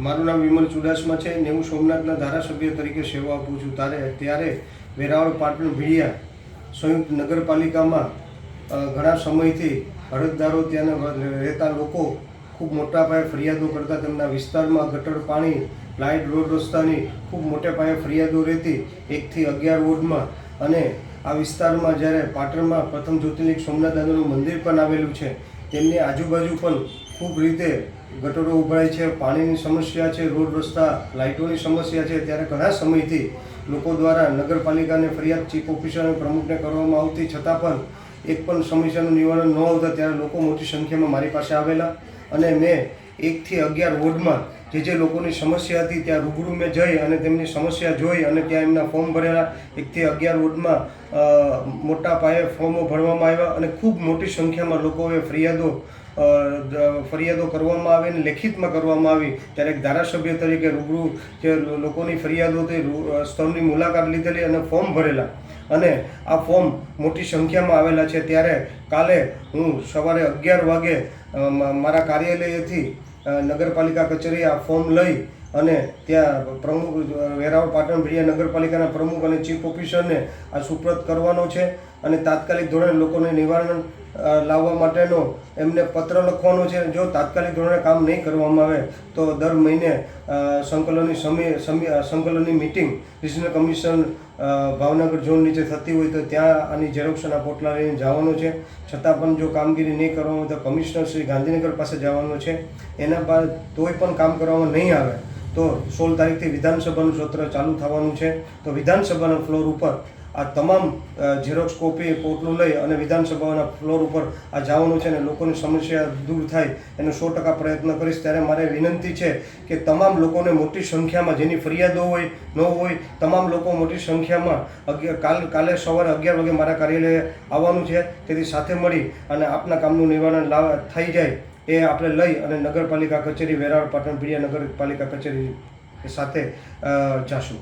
મારું નામ વિમલ ચુડાસમા છે ને હું સોમનાથના ધારાસભ્ય તરીકે સેવા આપું છું. ત્યારે વેરાવળ પાટણ ભીડિયા સંયુક્ત નગરપાલિકામાં ઘણા સમયથી અરજદારો ત્યાંના રહેતા લોકો ખૂબ મોટા પાયે ફરિયાદો કરતા. તેમના વિસ્તારમાં ગટર પાણી, લાઇટ, રોડ રસ્તાની ખૂબ મોટા પાયે ફરિયાદો રહેતી 1 થી 11 વોર્ડમાં. અને આ વિસ્તારમાં જ્યારે પાટણમાં પ્રથમ જ્યોતિર્લિંગ સોમનાથ દાદાનું મંદિર પણ આવેલું છે, તેમની આજુબાજુ પણ ખૂબ રીતે ગટરો ઉભરાય છે, પાણીની સમસ્યા છે, રોડ રસ્તા, લાઇટોની સમસ્યા છે. ત્યારે ઘણા સમયથી લોકો દ્વારા નગરપાલિકાને ફરિયાદ ચીફ ઓફિસર અને પ્રમુખને કરવામાં આવતી, છતાં પણ એક પણ સમસ્યાનું નિવારણ ન આવતા ત્યારે લોકો મોટી સંખ્યામાં મારી પાસે આવેલા અને મેં 1 થી 11 વોર્ડમાં જે લોકોની સમસ્યા હતી ત્યાં રૂબરૂ મેં જઈ અને તેમની સમસ્યા જોઈ અને ત્યાં એમના ફોર્મ ભરેલા. 1 થી 11 વોર્ડમાં મોટા પાયે ફોર્મો ભરવામાં આવ્યા અને ખૂબ મોટી સંખ્યામાં લોકોએ ફરિયાદો કરવામાં આવી અને લેખિતમાં કરવામાં આવી. ત્યારે એક ધારાસભ્ય તરીકે રૂબરૂ જે લોકોની ફરિયાદો હતી સ્થળની મુલાકાત લીધેલી અને ફોર્મ ભરેલા અને આ ફોર્મ મોટી સંખ્યામાં આવેલા છે. ત્યારે કાલે હું સવારે 11 વાગે મારા કાર્યાલયથી નગરપાલિકા કચેરી આ ફોર્મ લઈ અને ત્યાં પ્રમુખ વેરાવળ પાટણ ભીડિયા નગરપાલિકાના પ્રમુખ અને ચીફ ઓફિસરને આ સુપ્રત કરવાનો છે અને તાત્કાલિક ધોરણે લોકોને નિવારણ લાવવા માટેનો એમને પત્ર લખવાનો છે. જો તાત્કાલિક ધોરણે કામ નહીં કરવામાં આવે તો દર મહિને સંકલનની meeting regional commission Bhavnagar zone નીચે થતી હોય તો ત્યાં આની ઝેરોક્ષના પોટલા લઈને જવાનો છે. છતાં પણ જો કામગીરી નહીં કરવામાં આવે તો કમિશનર શ્રી ગાંધીનગર પાસે જવાનું છે. એના બાદ તોય પણ કામ કરવામાં નહીં આવે તો 16 તારીખથી વિધાનસભાનું સત્ર ચાલુ થવાનું છે. તો વિધાનસભાના ફ્લોર ઉપર આ તમામ ઝેરોક્ષ કોપી પોટલું લઈ અને વિધાનસભાના ફ્લોર ઉપર આ જવાનું છે અને લોકોની સમસ્યા દૂર થાય એનો 100% પ્રયત્ન કરીશ. ત્યારે મારે વિનંતી છે કે તમામ લોકોને મોટી સંખ્યામાં જેની ફરિયાદો હોય ન હોય તમામ લોકો મોટી સંખ્યામાં કાલે સવારે 11 વાગે મારા કાર્યાલયે આવવાનું છે. તેથી સાથે મળી અને આપના કામનું નિવારણ થઈ જાય એ આપણે લઈ અને નગરપાલિકા કચેરી વેરાવળ પાટણ ભીડિયા નગરપાલિકા કચેરી સાથે જાશું.